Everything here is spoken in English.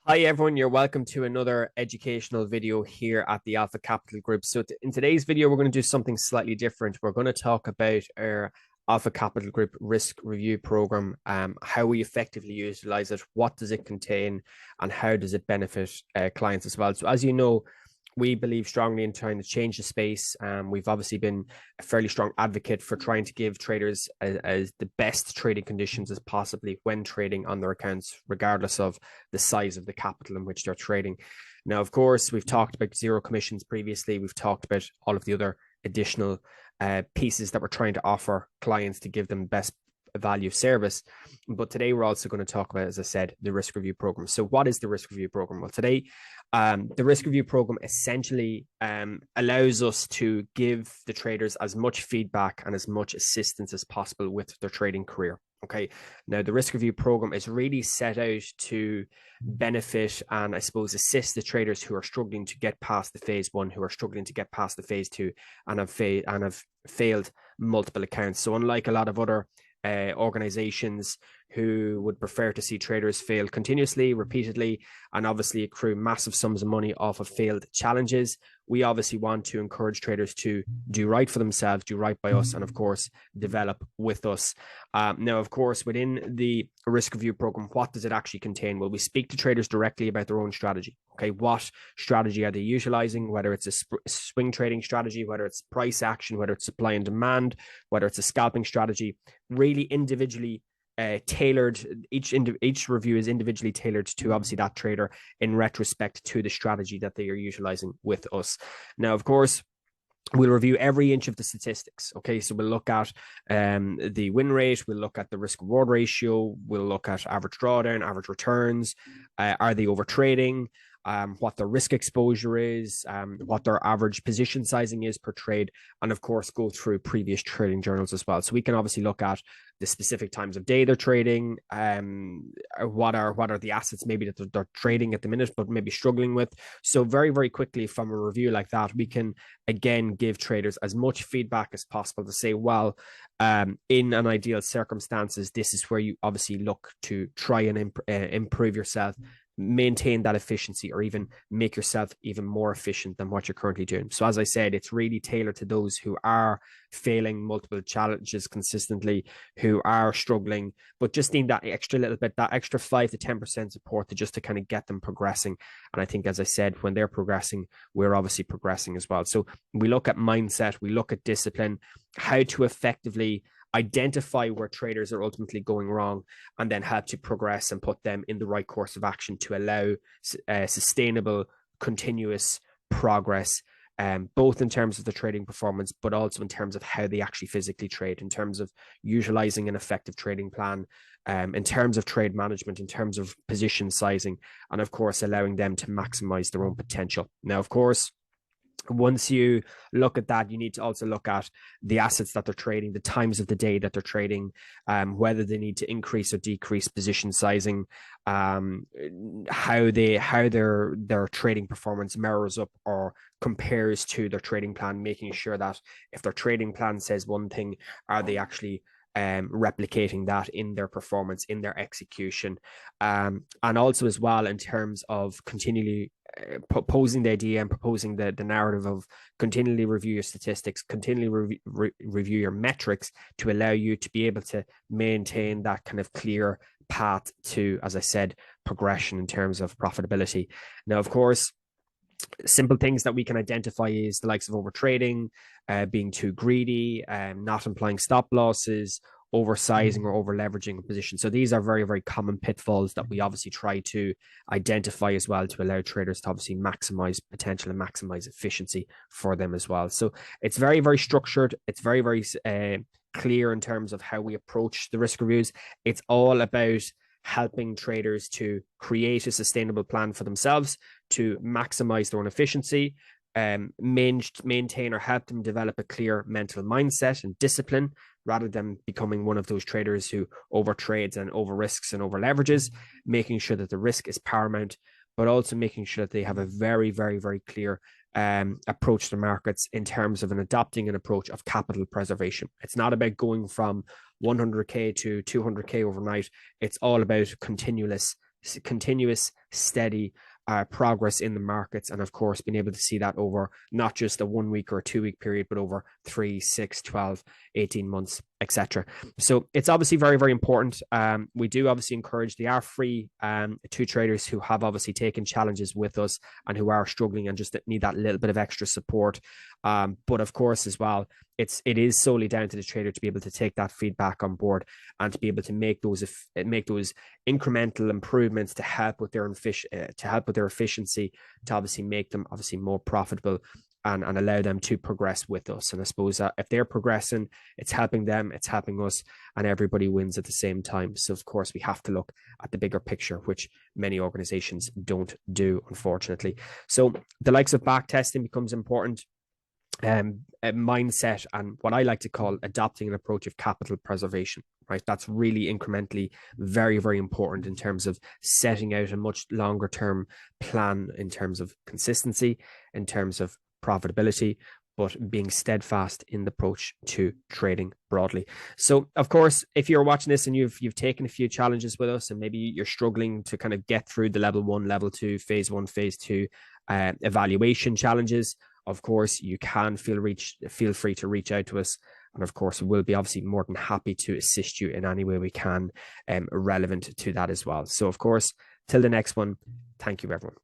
Hi everyone, you're welcome to another educational video here at the Alpha Capital Group. So in today's video, we're going to do something slightly different. We're going to talk about our Alpha Capital Group risk review program, how we effectively utilize it, what does it contain, and how does it benefit clients as well. So as you know, we believe strongly in trying to change the space. We've obviously been a fairly strong advocate for trying to give traders as the best trading conditions as possibly when trading on their accounts, regardless of the size of the capital in which they're trading. Now, of course, we've talked about zero commissions previously. We've talked about all of the other additional pieces that we're trying to offer clients to give them best value service. But today we're also going to talk about, as I said, the risk review program. So what is the risk review program? Well, today the risk review program essentially allows us to give the traders as much feedback and as much assistance as possible with their trading career. Okay. Now, the risk review program is really set out to benefit and, I suppose, assist the traders who are struggling to get past the phase one, who are struggling to get past the phase two, and have failed multiple accounts. So, unlike a lot of other organizations who would prefer to see traders fail continuously, repeatedly, and obviously accrue massive sums of money off of failed challenges, we obviously want to encourage traders to do right for themselves, do right by us, and of course, develop with us. Now, of course, within the risk review program, what does it actually contain? Well, we speak to traders directly about their own strategy. Okay, what strategy are they utilizing? Whether it's a swing trading strategy, whether it's price action, whether it's supply and demand, whether it's a scalping strategy, really individually tailored. Each review is individually tailored to obviously that trader in retrospect to the strategy that they are utilizing with us. Now, of course, we'll review every inch of the statistics. Okay, so we'll look at the win rate, we'll look at the risk reward ratio, we'll look at average drawdown, average returns. Are they over trading? What their risk exposure is, what their average position sizing is per trade, and of course go through previous trading journals as well. So we can obviously look at the specific times of day they're trading, what are the assets maybe that they're trading at the minute, but maybe struggling with. So very, very quickly from a review like that, we can again give traders as much feedback as possible to say, well, in an ideal circumstances, this is where you obviously look to try and improve yourself, maintain that efficiency, or even make yourself even more efficient than what you're currently doing. So as I said, it's really tailored to those who are failing multiple challenges consistently, who are struggling, but just need that extra little bit, that extra 5 to 10% support to kind of get them progressing. And I think, as I said, when they're progressing, we're obviously progressing as well. So we look at mindset, we look at discipline, how to effectively identify where traders are ultimately going wrong, and then help to progress and put them in the right course of action to allow sustainable, continuous progress, both in terms of the trading performance, but also in terms of how they actually physically trade, in terms of utilizing an effective trading plan, in terms of trade management, in terms of position sizing, and of course, allowing them to maximize their own potential. Now, of course, once you look at that, you need to also look at the assets that they're trading, the times of the day that they're trading, whether they need to increase or decrease position sizing, how their trading performance mirrors up or compares to their trading plan, making sure that if their trading plan says one thing, are they actually replicating that in their performance, in their execution, and also as well in terms of continually proposing the idea and proposing the narrative of continually review your statistics, continually review your metrics to allow you to be able to maintain that kind of clear path to, as I said, progression in terms of profitability. Now, of course, simple things that we can identify is the likes of overtrading, being too greedy, not applying stop losses, oversizing or over leveraging a position. So these are very, very common pitfalls that we obviously try to identify as well to allow traders to obviously maximize potential and maximize efficiency for them as well. So it's very, very structured. It's very, very clear in terms of how we approach the risk reviews. It's all about helping traders to create a sustainable plan for themselves, to maximize their own efficiency, maintain or help them develop a clear mental mindset and discipline, rather than becoming one of those traders who overtrades and over risks and over leverages, making sure that the risk is paramount, but also making sure that they have a very, very, very clear approach to markets in terms of adopting an approach of capital preservation. It's not about going from 100K to 200K overnight. It's all about continuous continuous, steady progress in the markets, and of course being able to see that over not just a 1 week or a 2 week period, but over 3, 6, 12, 18 months, etc. So it's obviously very, very important. We do obviously encourage, they are free to traders who have obviously taken challenges with us and who are struggling and just need that little bit of extra support. But of course as well, it is solely down to the trader to be able to take that feedback on board and to be able to make those incremental improvements to help with their efficiency, to obviously make them obviously more profitable and allow them to progress with us. And I suppose if they're progressing, it's helping them, it's helping us, and everybody wins at the same time. So of course we have to look at the bigger picture, which many organizations don't do, unfortunately. So the likes of back testing becomes important. A mindset, and what I like to call adopting an approach of capital preservation, right? That's really incrementally very, very important in terms of setting out a much longer term plan in terms of consistency, in terms of profitability, but being steadfast in the approach to trading broadly. So of course, if you're watching this and you've taken a few challenges with us, and maybe you're struggling to kind of get through the level 1, level 2, phase 1, phase 2 evaluation challenges, of course, you can feel free to reach out to us. And of course, we'll be obviously more than happy to assist you in any way we can, relevant to that as well. So of course, till the next one, thank you, everyone.